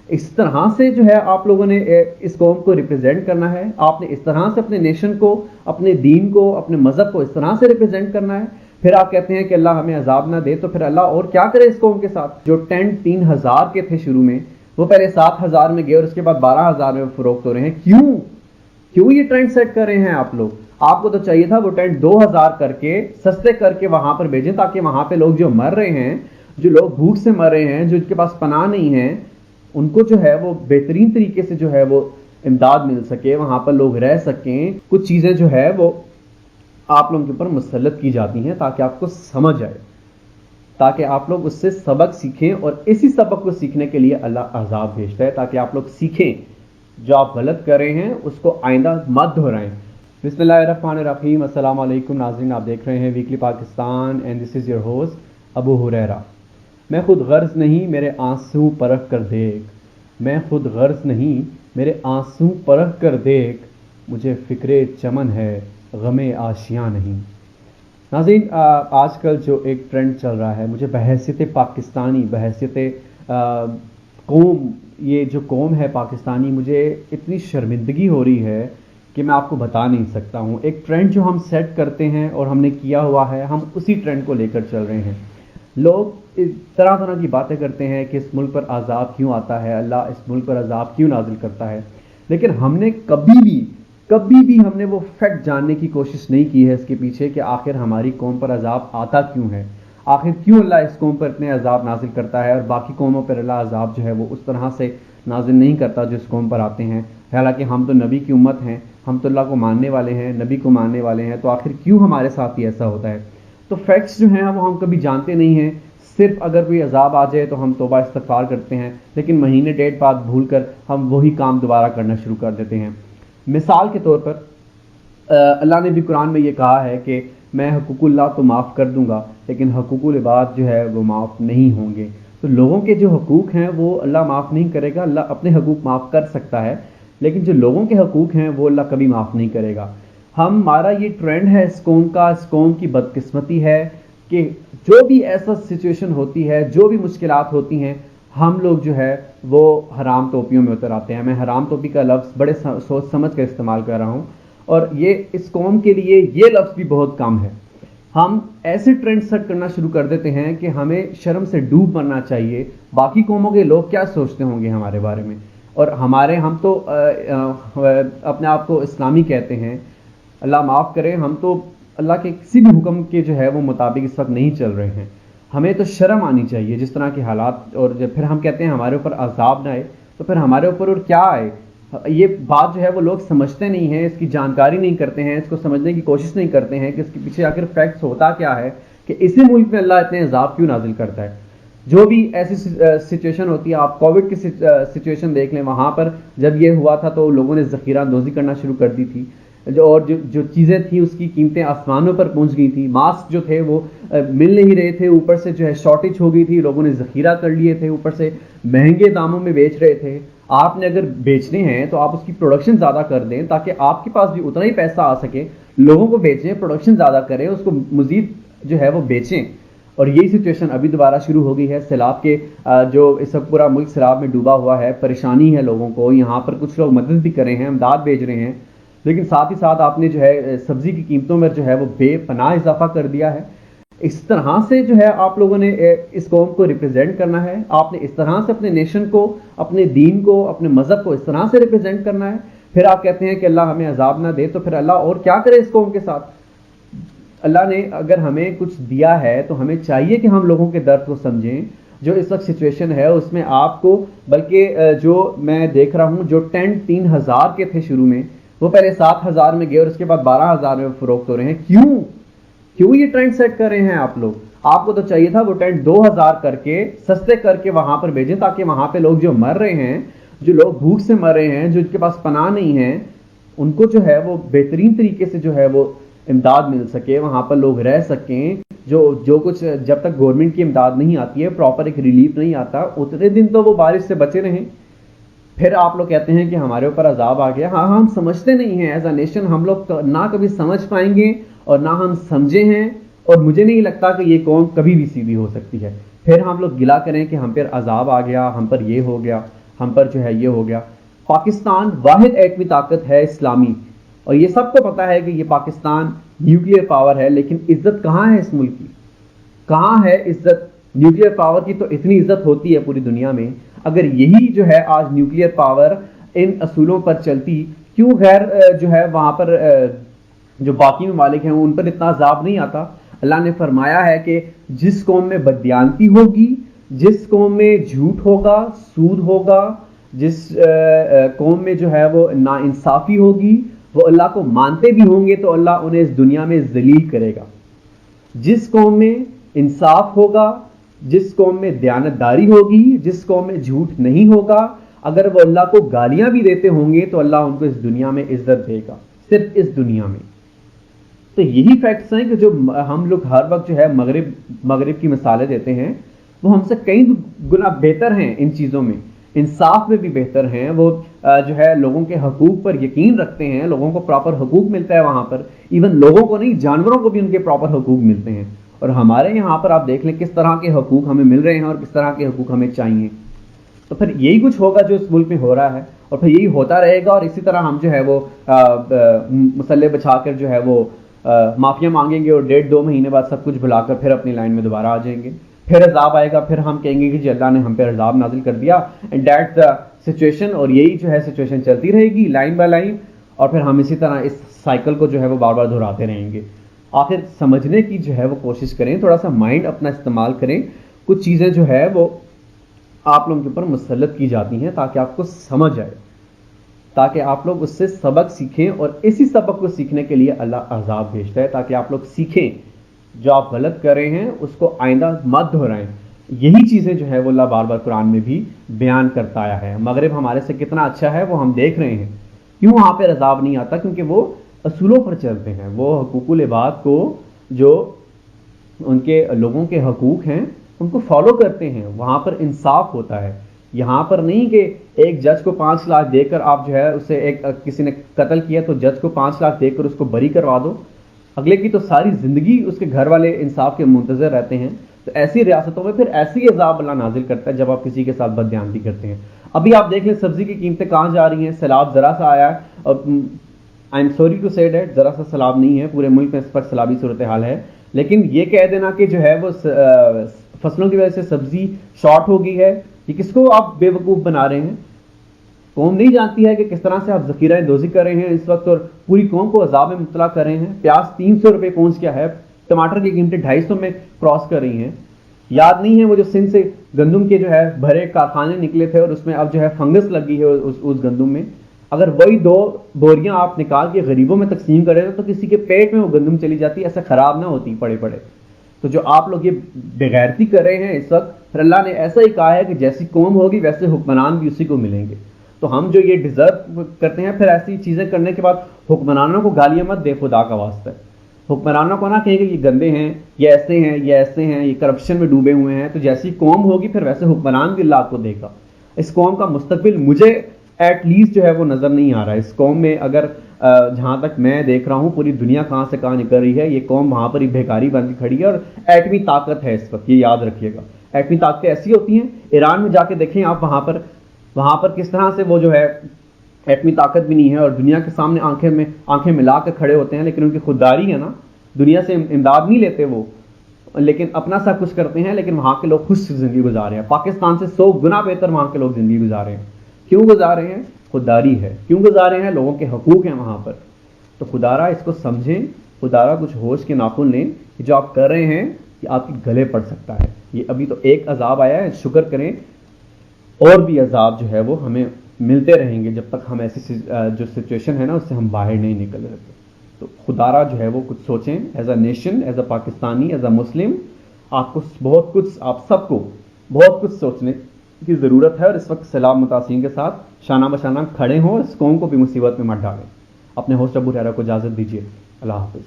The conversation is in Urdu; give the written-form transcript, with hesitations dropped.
اس طرح سے جو ہے آپ لوگوں نے اس قوم کو ریپرزینٹ کرنا ہے، آپ نے اس طرح سے اپنے نیشن کو، اپنے دین کو، اپنے مذہب کو اس طرح سے ریپرزینٹ کرنا ہے. پھر آپ کہتے ہیں کہ اللہ ہمیں عذاب نہ دے، تو پھر اللہ اور کیا کرے اس قوم کے ساتھ؟ جو ٹینٹ 3,000 کے تھے شروع میں، وہ پہلے 7,000 میں گئے اور اس کے بعد 12,000 میں فروخت ہو رہے ہیں. کیوں یہ ٹرینڈ سیٹ کر رہے ہیں آپ لوگ؟ آپ کو تو چاہیے تھا وہ ٹینٹ 2,000 کر کے سستے کر کے وہاں پر بھیجیں، تاکہ وہاں پہ لوگ جو مر رہے ہیں، جو لوگ بھوک سے مر رہے ہیں، جو ان کے پاس پناہ نہیں ہے، ان کو جو ہے وہ بہترین طریقے سے جو ہے وہ امداد مل سکے، وہاں پر لوگ رہ سکیں. کچھ چیزیں جو ہے وہ آپ لوگوں کے اوپر مسلط کی جاتی ہیں تاکہ آپ کو سمجھ آئے، تاکہ آپ لوگ اس سے سبق سیکھیں، اور اسی سبق کو سیکھنے کے لیے اللہ عذاب بھیجتا ہے تاکہ آپ لوگ سیکھیں، جو آپ غلط کر رہے ہیں اس کو آئندہ مت دہرائیں. بسم اللہ الرحمن الرحیم. السلام علیکم ناظرین، آپ دیکھ رہے ہیں weekly Pakistan and this is your host Abu Huraira. میں خود غرض نہیں میرے آنسو پرکھ کر دیکھ، میں خود غرض نہیں میرے آنسو پرکھ کر دیکھ، مجھے فکر چمن ہے غم آشیاں نہیں. ناظرین، آج کل جو ایک ٹرینڈ چل رہا ہے، مجھے بحیثیت پاکستانی، بحیثیت قوم، یہ جو قوم ہے پاکستانی، مجھے اتنی شرمندگی ہو رہی ہے کہ میں آپ کو بتا نہیں سکتا ہوں. ایک ٹرینڈ جو ہم سیٹ کرتے ہیں اور ہم نے کیا ہوا ہے، ہم اسی ٹرینڈ کو لے کر چل رہے ہیں. لوگ طرح طرح کی باتیں کرتے ہیں کہ اس ملک پر عذاب کیوں آتا ہے، اللہ اس ملک پر عذاب کیوں نازل کرتا ہے، لیکن ہم نے کبھی بھی ہم نے وہ فیکٹ جاننے کی کوشش نہیں کی ہے اس کے پیچھے کہ آخر ہماری قوم پر عذاب آتا کیوں ہے، آخر کیوں اللہ اس قوم پر اتنے عذاب نازل کرتا ہے اور باقی قوموں پر اللہ عذاب جو ہے وہ اس طرح سے نازل نہیں کرتا جو اس قوم پر آتے ہیں. حالانکہ ہم تو نبی کی امت ہیں، ہم تو اللہ کو ماننے والے ہیں، نبی کو ماننے والے ہیں، تو آخر کیوں ہمارے ساتھ ہی ایسا ہوتا ہے؟ تو فیکٹس جو ہیں وہ ہم کبھی جانتے نہیں ہیں. صرف اگر کوئی عذاب آ جائے تو ہم توبہ استغفار کرتے ہیں، لیکن مہینے ڈیڑھ بعد بھول کر ہم وہی کام دوبارہ کرنا شروع کر دیتے ہیں. مثال کے طور پر اللہ نے بھی قرآن میں یہ کہا ہے کہ میں حقوق اللہ تو معاف کر دوں گا، لیکن حقوق العباد جو ہے وہ معاف نہیں ہوں گے. تو لوگوں کے جو حقوق ہیں وہ اللہ معاف نہیں کرے گا. اللہ اپنے حقوق معاف کر سکتا ہے، لیکن جو لوگوں کے حقوق ہیں وہ اللہ کبھی معاف نہیں کرے گا. ہمارا یہ ٹرینڈ ہے اس قوم کا، اس قوم کی بدقسمتی ہے کہ جو بھی ایسا سچویشن ہوتی ہے، جو بھی مشکلات ہوتی ہیں، ہم لوگ جو ہے وہ حرام ٹوپیوں میں اتر آتے ہیں. میں حرام ٹوپی کا لفظ بڑے سوچ سمجھ کر استعمال کر رہا ہوں، اور یہ اس قوم کے لیے یہ لفظ بھی بہت کم ہے. ہم ایسے ٹرینڈ سیٹ کرنا شروع کر دیتے ہیں کہ ہمیں شرم سے ڈوب مرنا چاہیے. باقی قوموں کے لوگ کیا سوچتے ہوں گے ہمارے بارے میں؟ اور ہم تو اپنے آپ کو اسلامی کہتے ہیں، اللہ معاف کرے، ہم تو اللہ کے کسی بھی حکم کے جو ہے وہ مطابق اس وقت نہیں چل رہے ہیں. ہمیں تو شرم آنی چاہیے جس طرح کے حالات، اور جب پھر ہم کہتے ہیں ہمارے اوپر عذاب نہ آئے، تو پھر ہمارے اوپر اور کیا آئے؟ یہ بات جو ہے وہ لوگ سمجھتے نہیں ہیں، اس کی جانکاری نہیں کرتے ہیں، اس کو سمجھنے کی کوشش نہیں کرتے ہیں کہ اس کے پیچھے آخر فیکٹس ہوتا کیا ہے، کہ اسی ملک میں اللہ اتنے عذاب کیوں نازل کرتا ہے. جو بھی ایسی سچویشن ہوتی ہے، آپ کووڈ کی سچویشن دیکھ لیں، وہاں پر جب یہ ہوا تھا تو لوگوں نے ذخیرہ اندوزی کرنا شروع کر دی تھی، اور جو چیزیں تھیں اس کی قیمتیں آسمانوں پر پہنچ گئی تھیں. ماسک جو تھے وہ مل نہیں رہے تھے، اوپر سے جو ہے شارٹیج ہو گئی تھی، لوگوں نے ذخیرہ کر لیے تھے، اوپر سے مہنگے داموں میں بیچ رہے تھے. آپ نے اگر بیچنے ہیں تو آپ اس کی پروڈکشن زیادہ کر دیں تاکہ آپ کے پاس بھی اتنا ہی پیسہ آ سکے. لوگوں کو بیچیں، پروڈکشن زیادہ کریں، اس کو مزید جو ہے وہ بیچیں. اور یہی سچویشن ابھی دوبارہ شروع ہو گئی ہے. سیلاب کے جو اس وقت پورا ملک سیلاب میں ڈوبا ہوا ہے، پریشانی ہے لوگوں کو. یہاں پر کچھ لوگ مدد بھی کر رہے ہیں، امداد بھیج رہے ہیں، لیکن ساتھ ہی ساتھ آپ نے جو ہے سبزی کی قیمتوں میں جو ہے وہ بے پناہ اضافہ کر دیا ہے. اس طرح سے جو ہے آپ لوگوں نے اس قوم کو ریپرزینٹ کرنا ہے. آپ نے اس طرح سے اپنے نیشن کو، اپنے دین کو، اپنے مذہب کو اس طرح سے ریپرزینٹ کرنا ہے. پھر آپ کہتے ہیں کہ اللہ ہمیں عذاب نہ دے، تو پھر اللہ اور کیا کرے اس قوم کے ساتھ؟ اللہ نے اگر ہمیں کچھ دیا ہے تو ہمیں چاہیے کہ ہم لوگوں کے درد کو سمجھیں. جو اس وقت سچویشن ہے اس میں آپ کو، بلکہ جو میں دیکھ رہا ہوں جو ٹینٹ 3,000 کے تھے شروع میں، وہ پہلے 7,000 میں گئے اور اس کے بعد 12,000 میں فروخت ہو رہے ہیں. کیوں یہ ٹرینڈ سیٹ کر رہے ہیں آپ لوگ؟ آپ کو تو چاہیے تھا وہ ٹینٹ 2,000 کر کے سستے کر کے وہاں پر بھیجیں، تاکہ وہاں پہ لوگ جو مر رہے ہیں، جو لوگ بھوک سے مر رہے ہیں، جو ان کے پاس پناہ نہیں ہے، ان کو جو ہے وہ بہترین طریقے سے جو ہے وہ امداد مل سکے، وہاں پر لوگ رہ سکیں. جو کچھ جب تک گورنمنٹ کی امداد نہیں آتی ہے، پراپر ایک ریلیف نہیں آتا، اتنے دن تو وہ بارش سے بچے رہیں. پھر آپ لوگ کہتے ہیں کہ ہمارے اوپر عذاب آ گیا. ہاں، ہم سمجھتے نہیں ہیں. ایز اے نیشن ہم لوگ نہ کبھی سمجھ پائیں گے اور نہ ہم سمجھے ہیں، اور مجھے نہیں لگتا کہ یہ قوم کبھی بھی سیدھی ہو سکتی ہے. پھر ہم لوگ گلا کریں کہ ہم پر عذاب آ گیا، ہم پر یہ ہو گیا. ہم پر جو ہے یہ ہو گیا. پاکستان واحد ایٹمی طاقت ہے اسلامی, اور یہ سب کو پتا ہے کہ یہ پاکستان نیوکلیئر پاور ہے, لیکن عزت کہاں ہے اس ملک کی, کہاں ہے عزت نیوکلیئر پاور کی؟ تو اتنی عزت ہوتی ہے پوری دنیا میں. اگر یہی جو ہے آج نیوکلیئر پاور ان اصولوں پر چلتی, کیوں غیر جو ہے وہاں پر جو باقی ممالک ہیں ان پر اتنا عذاب نہیں آتا؟ اللہ نے فرمایا ہے کہ جس قوم میں بددیانتی ہوگی, جس قوم میں جھوٹ ہوگا, سود ہوگا, جس قوم میں جو ہے وہ ناانصافی ہوگی, وہ اللہ کو مانتے بھی ہوں گے تو اللہ انہیں اس دنیا میں ذلیل کرے گا. جس قوم میں انصاف ہوگا, جس قوم میں دیانتداری ہوگی, جس قوم میں جھوٹ نہیں ہوگا, اگر وہ اللہ کو گالیاں بھی دیتے ہوں گے تو اللہ ان کو اس دنیا میں عزت دے گا, صرف اس دنیا میں. تو یہی فیکٹس ہیں کہ جو ہم لوگ ہر وقت جو ہے مغرب کی مثالیں دیتے ہیں, وہ ہم سے کئی گنا بہتر ہیں ان چیزوں میں, انصاف میں بھی بہتر ہیں. وہ جو ہے لوگوں کے حقوق پر یقین رکھتے ہیں, لوگوں کو پراپر حقوق ملتا ہے وہاں پر, ایون لوگوں کو نہیں جانوروں کو بھی ان کے پراپر حقوق ملتے ہیں. اور ہمارے یہاں پر آپ دیکھ لیں کس طرح کے حقوق ہمیں مل رہے ہیں اور کس طرح کے حقوق ہمیں چاہیے. تو پھر یہی کچھ ہوگا جو اس ملک میں ہو رہا ہے, اور پھر یہی ہوتا رہے گا. اور اسی طرح ہم جو ہے وہ مسلح بچھا کر جو ہے وہ معافیاں مانگیں گے, اور 1.5-2 مہینے بعد سب کچھ بھلا کر پھر اپنی لائن میں دوبارہ آ جائیں گے. پھر عذاب آئے گا, پھر ہم کہیں گے کہ جی اللہ نے ہم پہ عذاب نازل کر دیا, اینڈ دیٹس دا سچویشن. اور یہی جو ہے سچویشن چلتی رہے گی لائن بائی لائن, اور پھر ہم اسی طرح اس سائیکل کو جو ہے وہ بار بار دہراتے رہیں گے. آخر سمجھنے کی جو ہے وہ کوشش کریں, تھوڑا سا مائنڈ اپنا استعمال کریں. کچھ چیزیں جو ہے وہ آپ لوگوں کے اوپر مسلط کی جاتی ہیں تاکہ آپ کو سمجھ آئے, تاکہ آپ لوگ اس سے سبق سیکھیں, اور اسی سبق کو سیکھنے کے لیے اللہ عذاب بھیجتا ہے تاکہ آپ لوگ سیکھیں, جو آپ غلط کر رہے ہیں اس کو آئندہ مت دہرائیں. یہی چیزیں جو ہے وہ اللہ بار بار قرآن میں بھی بیان کرتا آیا ہے. مغرب ہمارے سے کتنا اچھا ہے وہ ہم دیکھ رہے ہیں. کیوں وہاں پہ عذاب نہیں آتا؟ کیونکہ وہ اصولوں پر چلتے ہیں, وہ حقوق العباد کو, جو ان کے لوگوں کے حقوق ہیں ان کو فالو کرتے ہیں. وہاں پر انصاف ہوتا ہے. یہاں پر نہیں کہ ایک جج کو 5 لاکھ دے کر آپ جو ہے اسے ایک کسی نے قتل کیا تو جج کو 5 لاکھ دے کر اس کو بری کروا دو, اگلے کی تو ساری زندگی اس کے گھر والے انصاف کے منتظر رہتے ہیں. تو ایسی ریاستوں میں پھر ایسی عذاب اللہ نازل کرتا ہے جب آپ کسی کے ساتھ بددیانتی کرتے ہیں. ابھی آپ دیکھ لیں سبزی کی قیمتیں کہاں جا رہی ہیں. سیلاب ذرا سا آیا ہے, اور آئی ایم سوری ٹو سے دیٹ ذرا سا سیلاب نہیں ہے, پورے ملک میں اس پر سیلابی صورتحال ہے. لیکن یہ کہہ دینا کہ جو ہے وہ فصلوں کی وجہ سے سبزی شارٹ ہو گئی ہے, یہ کس کو آپ بے وقوف بنا رہے ہیں؟ قوم نہیں جانتی ہے کہ کس طرح سے آپ ذخیرہ دوزی کر رہے ہیں اس وقت, اور پوری قوم کو عذاب میں مبتلا کر رہے ہیں. پیاز 300 روپے کونس کیا ہے, ٹماٹر کی قیمتیں 250 میں کراس کر رہی ہیں. یاد نہیں ہے وہ جو سندھ سے گندم کے جو ہے بھرے کارخانے نکلے تھے, اور اس میں اب جو ہے فنگس لگی ہے اس گندم میں. اگر وہی 2 بوریاں آپ نکال کے غریبوں میں تقسیم کریں تو کسی کے پیٹ میں وہ گندم چلی جاتی, ایسا خراب نہ ہوتی پڑے پڑے. تو جو آپ لوگ یہ بغیرتی کر رہے ہیں اس وقت, پھر اللہ نے ایسا ہی کہا ہے کہ جیسی قوم ہوگی ویسے حکمران بھی اسی کو ملیں گے. تو ہم جو یہ ڈیزرو کرتے ہیں, پھر ایسی چیزیں کرنے کے بعد حکمرانوں کو گالیاں مت دے, خدا کا واسطہ. حکمرانوں کو نہ کہیں کہ یہ گندے ہیں, یہ ایسے ہیں, یہ ایسے ہیں, یہ کرپشن میں ڈوبے ہوئے ہیں. تو جیسی قوم ہوگی پھر ویسے حکمران بھی اللہ آپ کو دے گا. اس قوم کا مستقبل مجھے ایٹ لیسٹ جو ہے وہ نظر نہیں آ رہا ہے. اس قوم میں اگر جہاں تک میں دیکھ رہا ہوں پوری دنیا کہاں سے کہاں نکل رہی ہے, یہ قوم وہاں پر ہی بھیکاری بن کے کھڑی ہے, اور ایٹمی طاقت ہے اس وقت, یہ یاد رکھیے گا. ایٹمی طاقتیں ایسی ہوتی ہیں, ایران میں جا کے دیکھیں آپ, وہاں پر کس طرح سے وہ جو ہے ایٹمی طاقت بھی نہیں ہے, اور دنیا کے سامنے آنکھیں ملا کے کھڑے ہوتے ہیں, لیکن ان کی خودداری ہے نا, دنیا سے امداد نہیں لیتے وہ, لیکن اپنا سب کچھ کرتے ہیں. لیکن وہاں کے لوگ خوش زندگی گزار رہے ہیں, پاکستان سے 100 گنا بہتر وہاں کے لوگ زندگی گزار رہے ہیں. کیوں گزار رہے ہیں؟ خودداری ہے. کیوں گزار رہے ہیں؟ لوگوں کے حقوق ہیں وہاں پر. تو خدارا اس کو سمجھیں, خدارا کچھ ہوش کے ناخن لیں کہ جو آپ کر رہے ہیں یہ آپ کے گلے پڑ سکتا ہے. یہ ابھی تو ایک عذاب آیا ہے, شکر کریں, اور بھی عذاب جو ہے وہ ہمیں ملتے رہیں گے جب تک ہم ایسی جو سچویشن ہے نا اس سے ہم باہر نہیں نکل رہے. تو خدارا جو ہے وہ کچھ سوچیں, as a nation, as a Pakistani, as a Muslim, آپ کو بہت کچھ, آپ سب کو بہت کچھ سوچنے کی ضرورت ہے. اور اس وقت سیلاب متاثرین کے ساتھ شانہ بشانہ کھڑے ہوں, اس قوم کو بھی مصیبت میں مت ڈالیں. اپنے ہوسٹ ابو ریرا کو اجازت دیجیے. اللہ حافظ.